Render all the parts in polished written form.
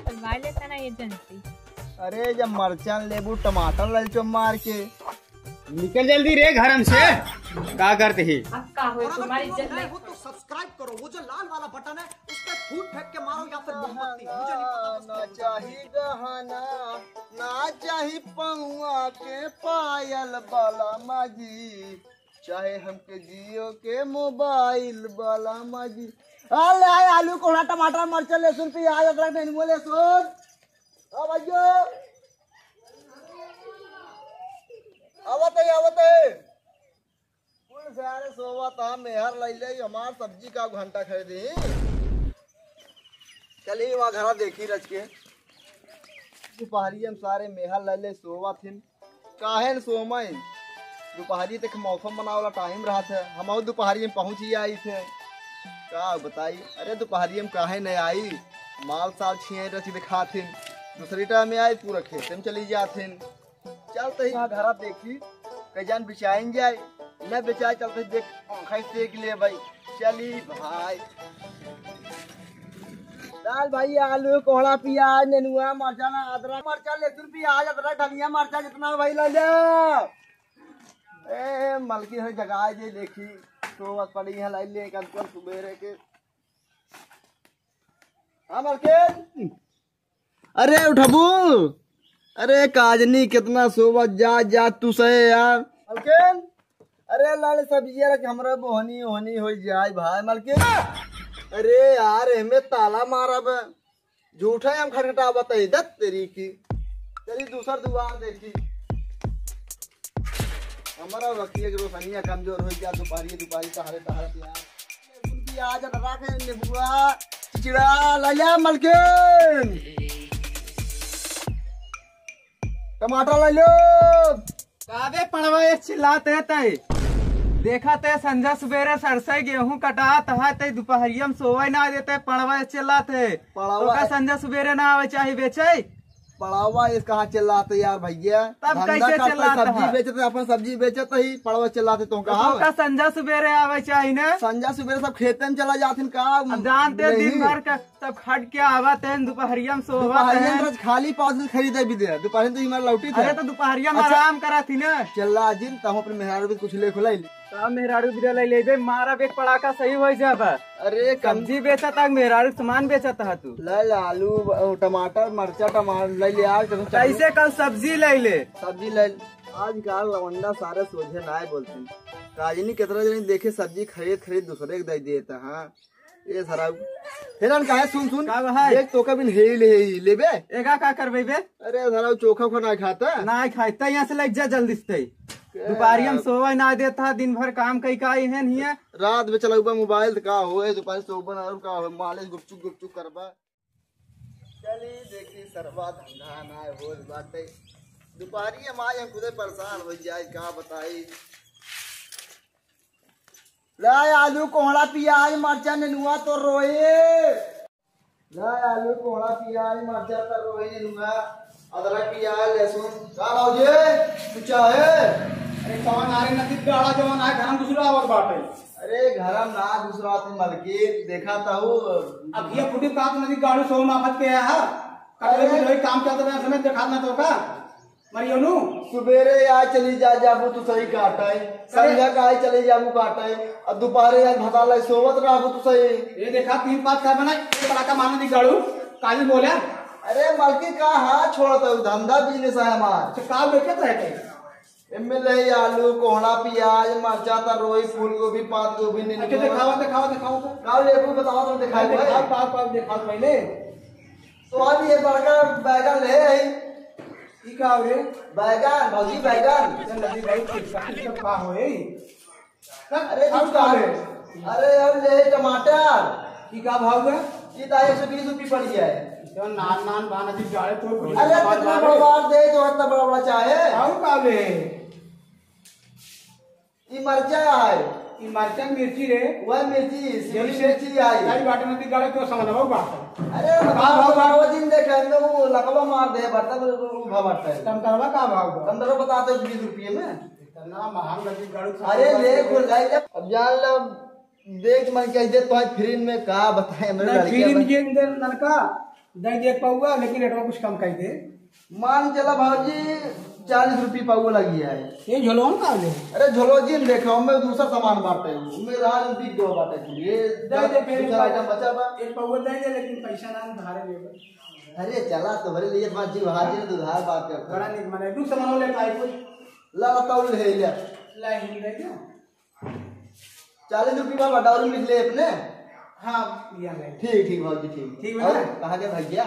बनवा लेता ना एजेंसी। अरे जब मरचान लेबू टमाटर लल चो मार के निकल जल्दी रे घर से। का करते ही अब का हो तुम्हारी इज्जत नहीं। हो तो सब्सक्राइब करो, वो जो लाल वाला बटन है उस पर फूट फेंक के मारो या फिर मोमबत्ती, मुझे नहीं पता। ना चाही गहना ना चाही पहुआ के पायल वाला माजी, चाहे हमके जियो के मोबाइल वाला माजी। अरे आलू कोहड़ा टमाटर मरचा लहसुन प्याज अदरक नेनुआ लहसुन भैया आवते सारे सोवा था मेहर लै ले हमार सब्जी का घंटा खरीदी। चलिए वहाँ घर देखी रच के दोपहरी हम सारे मेहर लै ले सोवा थिन काहे सोमय दोपहरी तक मौसम बना वाला टाइम रहा था। हम दोपहरी में पहुँच ही आई थे का बताई। अरे दोपहरी में काहे नहीं आई, माल साल छिए रच दिखा थिन, दूसरी टाइम में आई पूरा खेत में चली जाथिन। चलते ही घर देखी कई जान बिछाएं जाए न बेचाए, चलते देख खाई सेक ले भाई। चली भाई दाल भाई आलू कोहड़ा प्याज नेनुआ मरचा अदरक मरचा लहसुन प्याज अदरक धनिया मरचा जितना भाई ले जा। ए मलकी है जगह जे देखी तो बस पड़ी है लाई ले कल सुबेरे के। हाँ मलके अरे उठबू, अरे काजनी कितना सोबत जा तू सहे यार मलकिन। अरे लाल सब्जी रख हमरा बोहनी होनी हो जाए भाई मलकिन। अरे यार हमें ताला मारब झूठा हम खटखटा बताई दत तेरी की। चली दूसर दुआर देखी हमारा वकील रोशनिया कमजोर हो गया। दोपहरी सहारे उनकी आज रखे नेबुआ चिड़ा लाया मलकिन। टमाटर ले लो काबे पड़वा चिल्लाते तय देखा ते संझा सवेरे सरसई गेहूं कटात है ते दोपहरिया में सोवे ना देते पड़वा चिल्लाते। तो का संझा सवेरे ना आवे चाहिए बेचे पड़ावा इस कहाँ चिल्लाते यार भैया। तब कैसे चिल्लाते सब्जी बेचते अपन सब्जी बेचते ही पड़वा चिल्लाते तो कहा संझा सवेरे आवे चाहिए ना। संझा सवेरे सब खेते में चला जाते का जानते दिन भर का सब खट के आवत है दोपहरिया में सोवा खाली पास खरीदे भी दे दोपहर तो हमारे लौटी थे। अरे तो दोपहरिया में आराम करा थी ना। चला जिन तब अपने मेहरारू भी कुछ ले खुलाई मेहरारू बिरा ले ले मारा एक पड़ाका सही हो जाब। अरे सब्जी बेचा तक मेहरारू सामान बेचा था तू ले आलू टमाटर मरचा टमाटर ले ले कैसे कल सब्जी ले ले सब्जी ले। आज कल लवंडा सारे सोझे ना बोलते काजनी कितना जन देखे सब्जी खरीद दूसरे के दे देता। हाँ ये सारा हेरन का है सुन एक तो कभी लेबे एगा का करबे बे। अरे सारा चोखा को ना खाता ना खाता यहाँ से लग जा जल्दी से। दोपहरिया में सोवा ना देता दिन भर काम कई का है नहीं है। रात में चला मोबाइल का हो दोपहर सोबन का मालिश गुपचुप करबा। चली देखी सरवा धंधा ना हो बात दोपहरी हम आज हम खुद परेशान हो जाए क्या बताई। ला आलू कोहड़ा प्याज मरचा नेनुआ तो रोए ला आलू कोहड़ा प्याज मरचा तो रोए नेनुआ अदरक प्याज लहसुन का भाऊजी तू चाहे। अरे सामान आ रही नदी गाड़ा जवान है घर दूसरा और बाटे। अरे घर ना दूसरा मलकी देखा था अब ये फुटी का नदी गाड़ी सो माफत के है कटरे में काम चलता है समय देखा ना तो का मरियोनु सुबेरे यार चली जाबू तो सही काटा है संध्या का चली जाबू काटा है और दोपहरे यार भता ला सोवत रहबू तो सही। ये देखा 3-5 का बना एक बड़ा का मानो दी गाड़ू काली बोले। अरे मलकी का हाथ छोड़ता धंधा बिजनेस है हमारा का बेचे तो है इनमें आलू कोहड़ा प्याज मरचा तरोई फूल गोभी पात गोभी दिखाओ काल लेबू बताओ तो दिखाओ पहले तो आज ये बड़का बैगन ले आई की का रे बैगन भौजी बैगन नदी गई का होए। अरे अरे अब ले टमाटर की का भाव है ये 120 रुपये पड़ गया है। तो नान बाना दी जाए तो अरे कितना बड़ा दे तो इतना बड़ा चाहे आओ का ले ये मरचा है ई मरचा मिर्ची रे वह मिर्ची आई सारी बाटे में गाड़े तो समझो बात। अरे बाबा दिन देखे वो लकवा मार दे बर्तन उभा बटता है कम करवा का भाव कम दरो बताते 20 रुपये में इतना महंगा लगी गाड़ी। अरे ले खुल जाए अब जान लो देख मन कह दे तो फ्री में का बताए मेरे लड़के फ्री में नलका दे दे पाऊंगा, लेकिन रेटवा कुछ कम कर दे। मान चला भाजी 40 रुपये पाउआ लगी है। ये झोलोन का ले। अरे झोलो जी देखो मैं दूसरा सामान बांटते हूँ, मैं रात में बिक दो बांटे ये दूसरा आइटम बचा बा। एक पाऊआ दे दे, लेकिन पैसा ना धारे ले। अरे चला तुम्हारे लिए भाजी भाजी ने उधार बात करता बड़ा निक माने दू सामान ले काई कुछ ला तौल है ले ला ही दे क्या। 40 रुपये में डाउन लिख ले अपने। हां लिया ले। ठीक ठीक भाजी ठीक है ना? कहाँ गए भैया?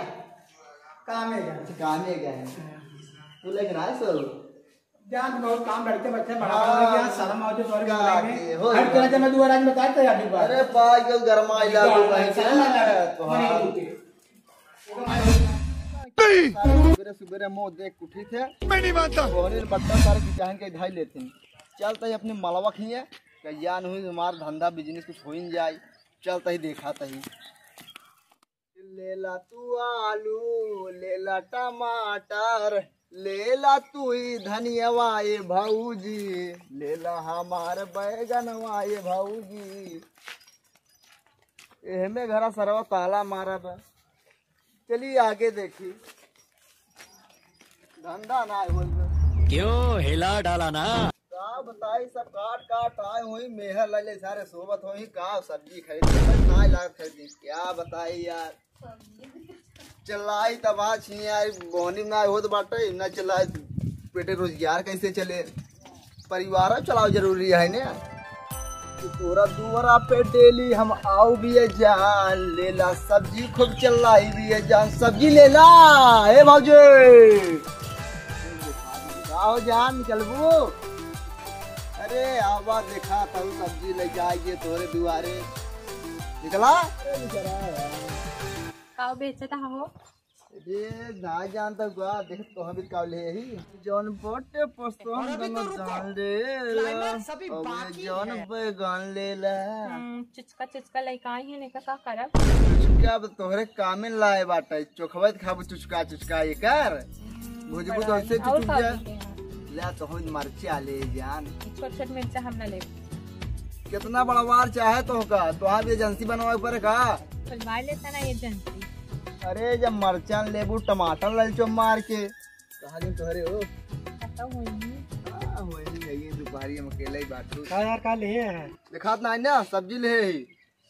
काम है जा। काम में गए हैं तू लेकिन आए सो जान बहुत काम लड़के बच्चे बड़ा हाँ, बड़ा गया शर्म आओ जो तोरे का में हो हर तरह से मैं दुआ राज बता दे यार बात। अरे पागल गरमा इलाका कहीं से तो हाँ सुबह सुबह मुंह देख उठी थे मैं नहीं मानता बोले बट्टा सारे किसान के ढाई लेते हैं। चलता ही अपने मलवा खिए कल्याण हुई हमारा धंधा बिजनेस कुछ हो ही जाए। चलता ही देखा ही लेला तू आलू लेला टमाटर लेला तू ही धनियावा ये भाऊजी लेला हमार बैगनवा ये भाऊजी एहमे घरा सरवा ताला मारा बा। चलिए आगे देखी धंधा ना बोल क्यों हिला डाला ना का बताई सब काट काट आए हुई मेहर लले सारे सोबत हुई का सब्जी खरीदी ना लाग खरीदी क्या बताई यार चलाई तबाह छी यार बोहनी ना होत बाटे ना चलाए पेटे रोजगार कैसे चले परिवार चलाओ जरूरी है ना। तोरा दुआरा पे डेली हम आओ भी है जान लेला सब्जी खूब चलाई भी है जान सब्जी लेला हे भाऊजी आओ जान चलबू। अरे आवा देखा था सब्जी ले जाएगी तोरे दुआरे निकला काव बेचता हो? ये ना जानता हुआ देख तो हम भी काव ले ही जौन बोटे पसंद न जान ले सभी अबे जौन बैगन ले ला चुचका चुचका लइका ही ने का करब चुचका तोहरे कामे लाए बाटे चोखवत खाब चुचका चुचका ये कर भुजबू तो ऐसे और चुचक का जा ला तो हम मरचा ले जान छोट छोट मिर्चा हम ना ले कितना बड़ा वार चाहे तो का तो भी एजेंसी बनवाए पर का खुलवा लेता ना एजेंसी। अरे जब मरचान लेबू टमाटर ले चो मार के कहा दिन तोहरे हो पता होई होई है ये दोपहरी हम अकेले ही बाटू का यार का ले है। दिखात ना ना सब्जी ले ही।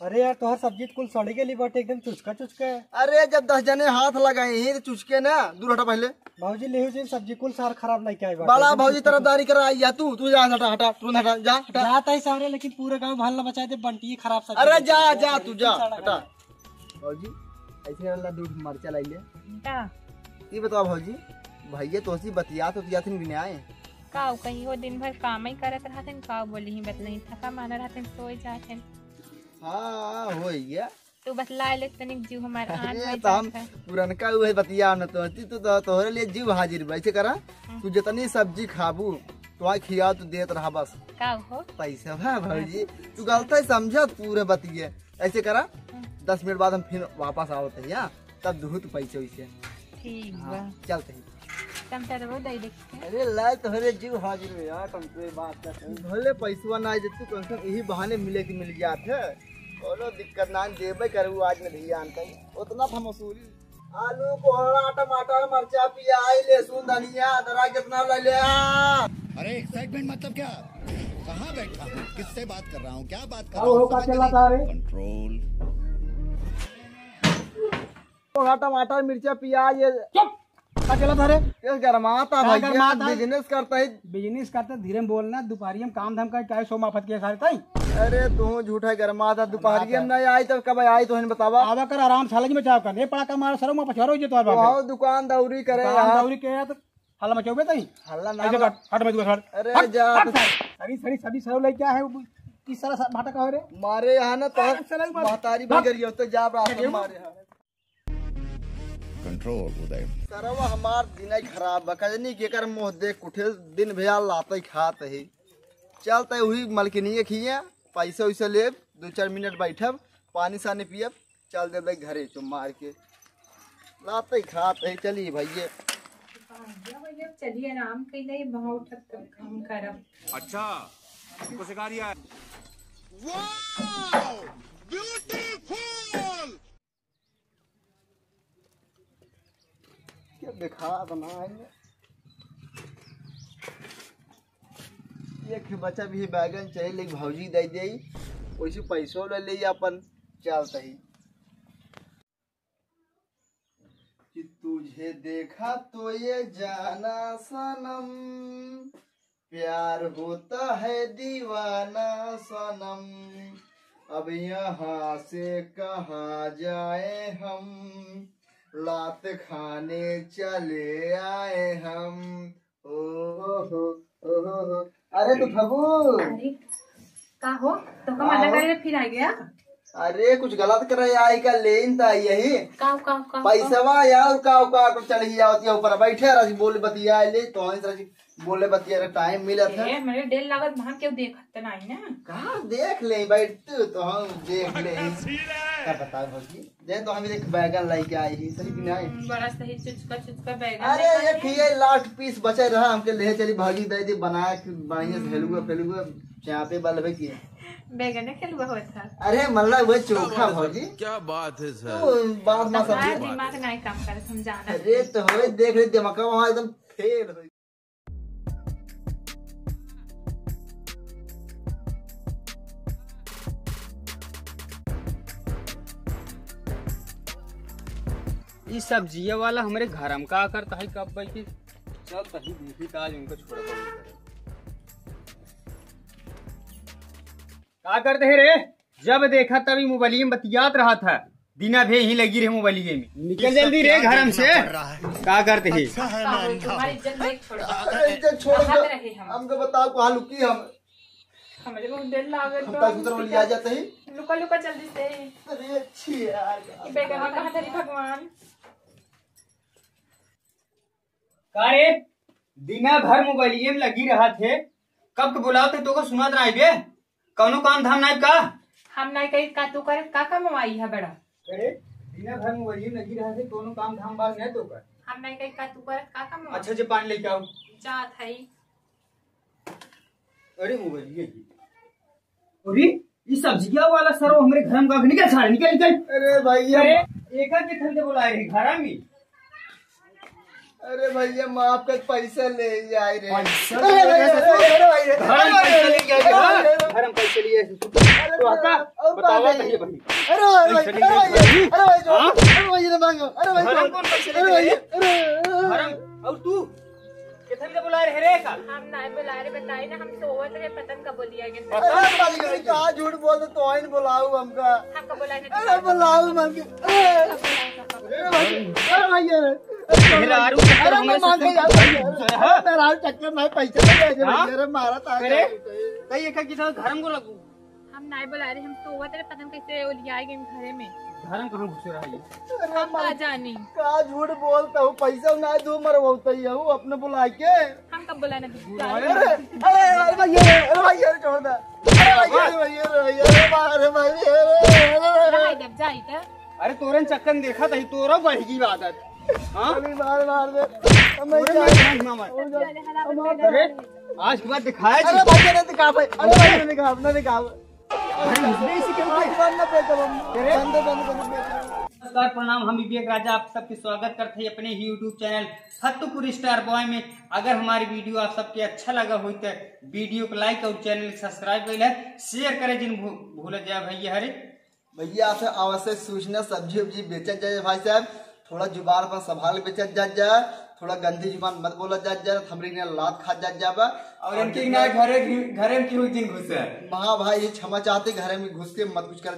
अरे यार तोहर सब्जी कुल सड़ी के लिए बटे एकदम चुचका चुचका है। अरे जब 10 जने हाथ लगाए ही तो चुचके ना दूर हटा पहले भाजी ले हो सब्जी कुल सार खराब नहीं क्या है बड़ा भौजी तरफदारी करा या तू जा हटा हटा तू हटा जा हटा जाता ही सारे, लेकिन पूरे गांव भाल ना बचाए थे बंटी खराब सब्जी। अरे जा जा तू जा हटा भौजी ऐसे वाला दूध मरचा लाई ले का ये बताओ भौजी भैया तोसी बतिया तो दिया थी बिनाए काव कहीं वो दिन भर काम ही करत रहतन काव बोली ही बतलाई थका माना रहतन सोई जातन। हाँ हो गया तू बतला ले तनिक जीव हमार आन अरे होई तो हम जात है। पुरनका हुए बतिया न तो तू तोहरे लिए जीव हाजिर वैसे करा तू जितनी सब्जी खाबू तो खिया तू देत रहा बस काव हो पैसा है भौजी तू गलत है समझा पूरे बतिए ऐसे करा 10 मिनट बाद हम फिर वापस आवते हैं या तब दूध पैसे वैसे ठीक बा हाँ, चलते हैं। तम तरव दई देख अरे लाल तोहरे जीव हाजिर है यार तुम पे बात कर भले पैसा ना देती कम से कम यही बहाने मिले कि मिल जात है कोनो दिक्कत ना देबे करू आज में ध्यान कई उतना था मसूरी आलू कोहड़ा टमाटर मरचा प्याज लहसुन धनिया अदरक कितना ले ले अरे एक्साइटमेंट मतलब क्या कहाँ बैठा हूँ किससे बात कर रहा हूँ क्या बात कर हो का चला था रे कंट्रोल कोहड़ा टमाटर मिर्चा प्याज ये चुप का चला था रे। ये गरमाता भाई गरमाता? बिजनेस करता है बिजनेस करते धीरे में बोलना, दोपहरी में काम धाम का क्या सो माफत के सारे ताई अरे तू झूठा गरमाता दोपहर में नहीं आई तब कब आई तो बतावा आवा कर आराम सालज में चाव कर ये पड़ा का मार सरो में पछारो जे तोर बाप वो दुकान दौरी करे काम दौरी के तो हल्ला मचाओगे ताई हल्ला ऐसे ना हट में दूसरा अरे जा सरी सरी सभी सरो ले क्या है किस तरह भाटा का हो रे मारे यहाँ ना तो महतारी बन गई तो जा रहा मारे यहाँ कंट्रोल उदय सरवा हमार दिन खराब बकजनी के कर मुँह देख उठे दिन भैया लाते खाते ही चलते हुई मलकिनी खिए पैसे वैसे ले 2-4 मिनट बैठब पानी सानी पियब चल दे घरे चुम मार के लाते खाते ही चलिए भैया चलिए आराम कइले बहुत तक काम करब। अच्छा हमको सिखा दिया है। क्या दिखा बनाएंगे। एक बच्चा भी बैगन चाहिए लेकिन भौजी दे दी वैसे पैसों ले ली अपन चलता ही कि तुझे देखा तो ये जाना सनम प्यार होता है दीवाना सनम अब यहाँ से कहाँ जाए हम लात खाने चले आए हम। ओ अरे तो फबू अरे का हो तो का मना करे फिर आ गया। अरे कुछ गलत कर रहे आई का लेन था यही का पैसा यार का चढ़ जाती है ऊपर बैठे रही बोले बतिया ले तो बोले बतिया टाइम मिला था मेरे डेढ़ लागत वहाँ क्यों देखते नहीं ना कहा देख ले बैठ तो हम देख ले क्या बता भौजी दे तो हम एक बैगन लेके आई ही सही कि नहीं बड़ा सही चुचका बैगन। अरे ये लास्ट पीस बचे रहा हमके ले चली भाजी दे दी बना के बढ़िया से हेलुआ चापे बलबे की बैगन खेलुआ हुआ था। अरे मतलब वो चोखा भौजी क्या बात है सर। तो बात ना समझी दिमाग नहीं काम करे समझाना। अरे तो हो देख ले दिमाग वहाँ एकदम फेल हो। ये सब्जिया वाला हमारे घर में का करता है कब भाई की चल तही देखी तो आज उनको छोड़ का करते है रे जब देखा तभी मोबाइल में बतियात रहा था बिना भे ही लगी रहे मोबाइल में निकल जल्दी रे घर से का करते है इज्जत छोड़ हमको बताओ कहाँ लुकी हम हमारे को डेढ़ लागत हम तक उधर लिया जाते ही लुका जल्दी से। अरे अच्छी यार बैगन कहाँ धरी भगवान का रे दिना भर मोबाइल में लगी रहा थे कब बुलाते तो को सुना रहा बे कौनो काम धाम नहीं का हम नहीं कही का तू करे का कमाई है बड़ा अरे दिना भर मोबाइल में लगी रहा थे कोनो काम धाम बात नहीं तो कर हम नहीं कही का तू करे का कमाई। अच्छा जे पानी लेके आओ जात है। अरे मोबाइल ये अरे ये सब्जियां वाला सरो हमारे घर में का निकल छाड़ निकल अरे भैया एक के खरीदे बुलाए रे घर में अरे भैया माफ कर पैसा ले जाए रे पैसे लिए बतावा कहिए भाई और तू कितने बुलाए रे का हम नहीं बुला रहे बताई ना हम सोवत रहे पतंग का बोलिया गया कहा झूठ बोलते तो आइन बुलाऊ हमका हमका बोला अरे बुलाऊ मन चक्कर में पैसा मारा था घर में लगू हम नहीं बुला रहे हम सोवत रहे पतंग कैसे लिया गए घरे में घर में कहाँ घुसे रहा हम का जानी का झूठ बोलता हूँ पैसा ना दो मरवाता ही हूँ अपने बुला के हम कब बुलाने छोड़ दे जब जाई था अरे तोरन चक्कर देखा था तोरा बढ़ी आदत मार दे आज के बाद दिखाया अरे भैया ने दिखा भाई अरे भैया ने दिखा अपना दिखा नमस्कार प्रणाम हम विवेक राजा आप सबके स्वागत करते हैं अपने ही यूट्यूब चैनल फत्तुपुर स्टार बॉय में। अगर हमारी वीडियो आप सबके अच्छा लगा हो तो वीडियो को लाइक और चैनल को सब्सक्राइब कर शेयर करें जिन भूल जाए भैया हरे भैया से आवश्यक सूचना सब्जी उब्जी बेचा जाए भाई साहब थोड़ा जुबान पर संभाल बेचा जाए थोड़ा गंदी जुबान मत बोला जाए हमरी ने लात खा जाए और इनकी घरे में क्यों दिन घुसे महा भाई क्षमा चाहते घरे में घुस के मत कुछ कर